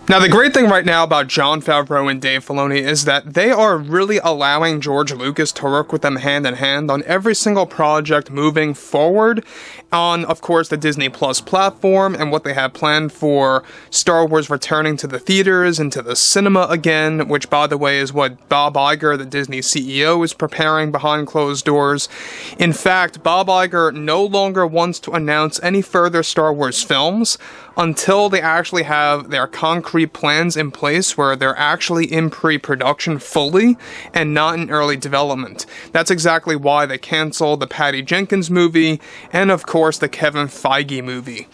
Now, the great thing right now about Jon Favreau and Dave Filoni is that they are really allowing George Lucas to work with them hand in hand on every single project moving forward on, of course, the Disney Plus platform and what they have planned for Star Wars returning to the theaters and to the cinema again, which, by the way, is what Bob Iger, the Disney CEO, is preparing behind closed doors. In fact, Bob Iger no longer wants to announce any further Star Wars films until they actually have their concrete plans in place where they're actually in pre-production fully and not in early development. That's exactly why they canceled the Patty Jenkins movie and, of course, the Kevin Feige movie.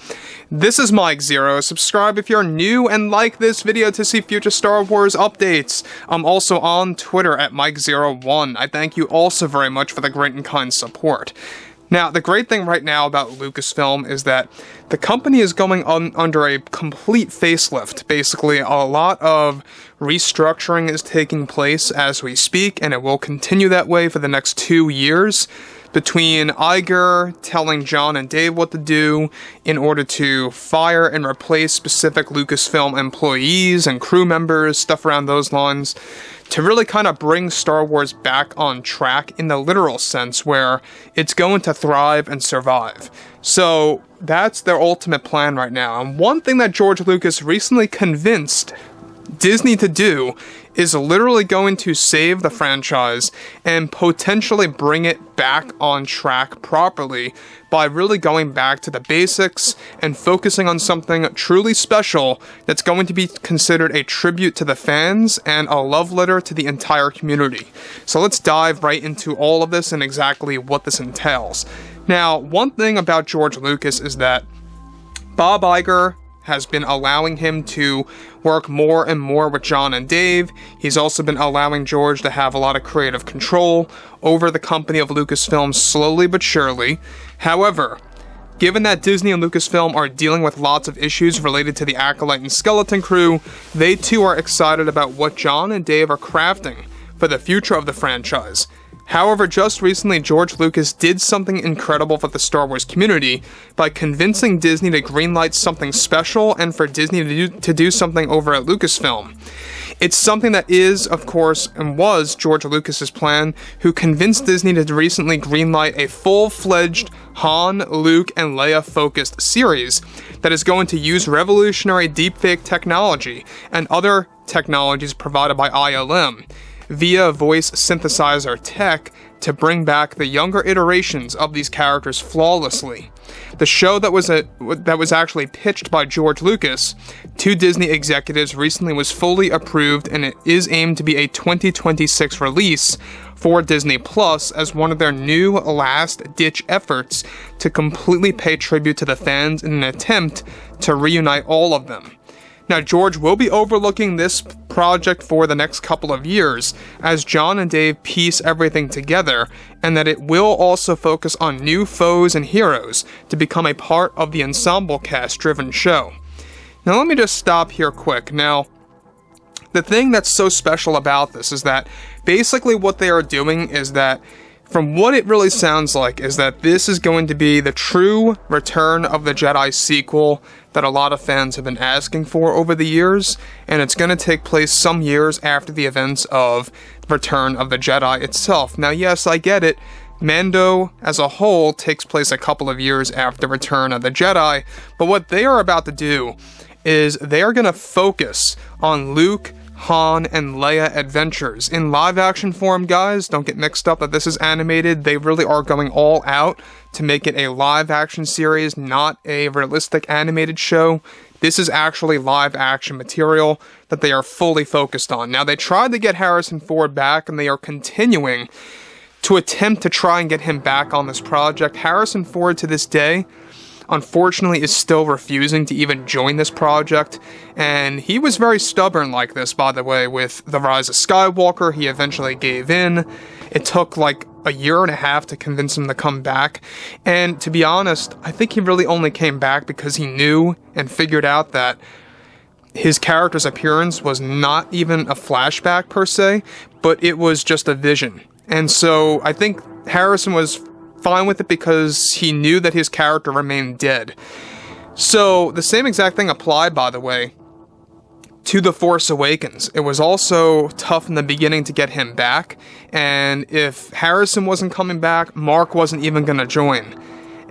This is Mike Zero. Subscribe if you're new and like this video to see future Star Wars updates. I'm also on Twitter at Mike01. I thank you also very much for the great and kind support. Now, the great thing right now about Lucasfilm is that the company is going under a complete facelift. Basically, a lot of restructuring is taking place as we speak, and it will continue that way for the next 2 years. Between Iger telling Jon and Dave what to do in order to fire and replace specific Lucasfilm employees and crew members, stuff around those lines, to really kind of bring Star Wars back on track in the literal sense where it's going to thrive and survive. So that's their ultimate plan right now. And one thing that George Lucas recently convinced Disney to do is literally going to save the franchise and potentially bring it back on track properly by really going back to the basics and focusing on something truly special that's going to be considered a tribute to the fans and a love letter to the entire community. So let's dive right into all of this and exactly what this entails. Now, one thing about George Lucas is that Bob Iger has been allowing him to work more and more with Jon and Dave. He's also been allowing George to have a lot of creative control over the company of Lucasfilm slowly but surely. However, given that Disney and Lucasfilm are dealing with lots of issues related to the Acolyte and Skeleton Crew, they too are excited about what Jon and Dave are crafting for the future of the franchise. However, just recently, George Lucas did something incredible for the Star Wars community by convincing Disney to greenlight something special and for Disney to do something over at Lucasfilm. It's something that is, of course, and was George Lucas's plan, who convinced Disney to recently greenlight a full-fledged Han, Luke, and Leia-focused series that is going to use revolutionary deepfake technology and other technologies provided by ILM via voice synthesizer tech to bring back the younger iterations of these characters flawlessly. The show that was actually pitched by George Lucas to Disney executives recently was fully approved, and it is aimed to be a 2026 release for Disney Plus as one of their new last-ditch efforts to completely pay tribute to the fans in an attempt to reunite all of them. Now, George will be overlooking this project for the next couple of years as Jon and Dave piece everything together, and that it will also focus on new foes and heroes to become a part of the ensemble cast-driven show. Now, let me just stop here quick. Now, the thing that's so special about this is that basically what they are doing is that, from what it really sounds like, is that this is going to be the true Return of the Jedi sequel that a lot of fans have been asking for over the years, and it's going to take place some years after the events of Return of the Jedi itself. Now, yes, I get it. Mando, as a whole, takes place a couple of years after Return of the Jedi, but what they are about to do is they are going to focus on Luke, Han, and Leia adventures in live-action form, guys. Don't get mixed up that this is animated. They really are going all out to make it a live-action series, not a realistic animated show. This is actually live-action material that they are fully focused on. Now, they tried to get Harrison Ford back, and they are continuing to attempt to try and get him back on this project. Harrison Ford, to this day, unfortunately, is still refusing to even join this project, and he was very stubborn like this, by the way, with The Rise of Skywalker. He eventually gave in. It took like a year and a half to convince him to come back, and to be honest, I think he really only came back because he knew and figured out that his character's appearance was not even a flashback per se, but it was just a vision. And so I think Harrison was fine with it because he knew that his character remained dead. So the same exact thing applied, by the way, to The Force Awakens. It was also tough in the beginning to get him back, and if Harrison wasn't coming back, Mark wasn't even going to join,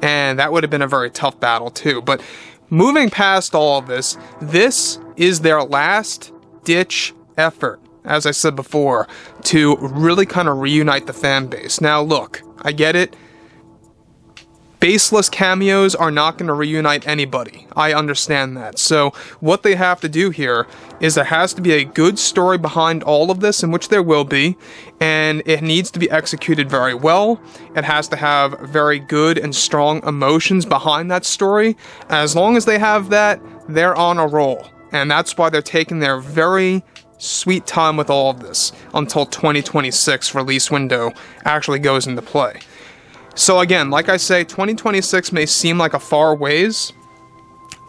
and that would have been a very tough battle too. But moving past all of this, this is their last-ditch effort, as I said before, to really kind of reunite the fan base. Now look, I get it. Baseless cameos are not going to reunite anybody. I understand that. So what they have to do here is there has to be a good story behind all of this, in which there will be, and it needs to be executed very well. It has to have very good and strong emotions behind that story. As long as they have that, they're on a roll. And that's why they're taking their very sweet time with all of this until 2026 release window actually goes into play. So again, like I say, 2026 may seem like a far ways,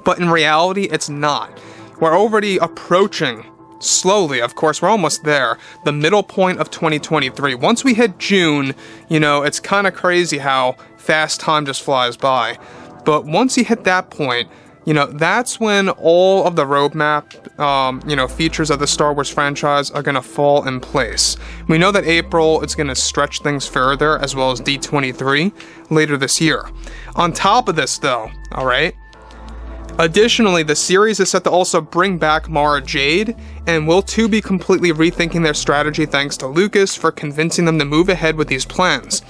but in reality, it's not. We're already approaching, slowly, of course, we're almost there, the middle point of 2023. Once we hit June, you know, it's kind of crazy how fast time just flies by. But once you hit that point, you know, that's when all of the roadmap, features of the Star Wars franchise are going to fall in place. We know that April is going to stretch things further, as well as D23 later this year. On top of this, though, alright, additionally, the series is set to also bring back Mara Jade, and will too be completely rethinking their strategy thanks to Lucas for convincing them to move ahead with these plans.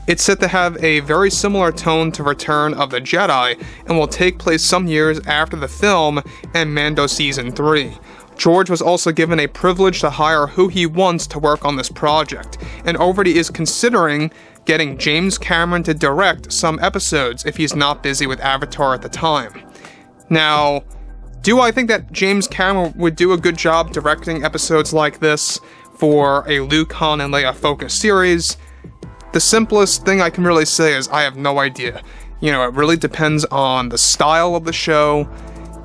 It's set to have a very similar tone to Return of the Jedi, and will take place some years after the film and Mando Season 3. George was also given a privilege to hire who he wants to work on this project, and already is considering getting James Cameron to direct some episodes if he's not busy with Avatar at the time. Now, do I think that James Cameron would do a good job directing episodes like this for a Luke, Han, and Leia focused series? The simplest thing I can really say is I have no idea. You know, it really depends on the style of the show,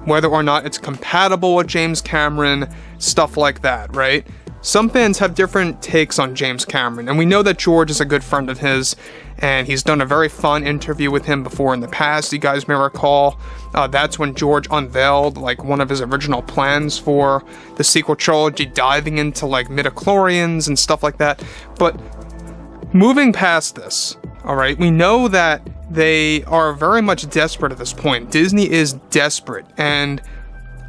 whether or not it's compatible with James Cameron, stuff like that, right? Some fans have different takes on James Cameron, and we know that George is a good friend of his, and he's done a very fun interview with him before in the past, you guys may recall. That's when George unveiled, like, one of his original plans for the sequel trilogy, diving into, like, midichlorians and stuff like that. But moving past this, alright, we know that they are very much desperate at this point. Disney is desperate, and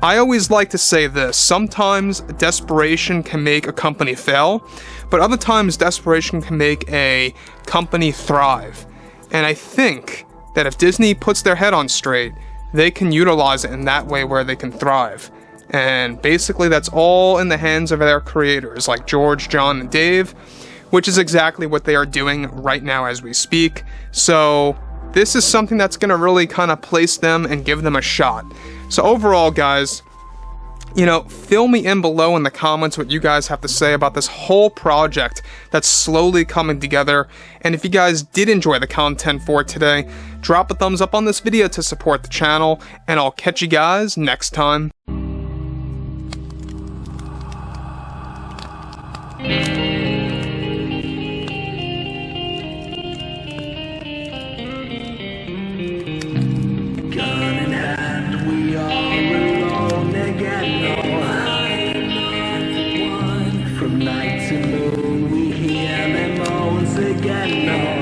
I always like to say this: sometimes desperation can make a company fail, but other times desperation can make a company thrive. And I think that if Disney puts their head on straight, they can utilize it in that way where they can thrive. And basically that's all in the hands of their creators, like George, John, and Dave, which is exactly what they are doing right now as we speak. So this is something that's going to really kind of place them and give them a shot. So overall, guys, you know, fill me in below in the comments what you guys have to say about this whole project that's slowly coming together. And if you guys did enjoy the content for today, drop a thumbs up on this video to support the channel, and I'll catch you guys next time. From night to moon, we hear them moans again.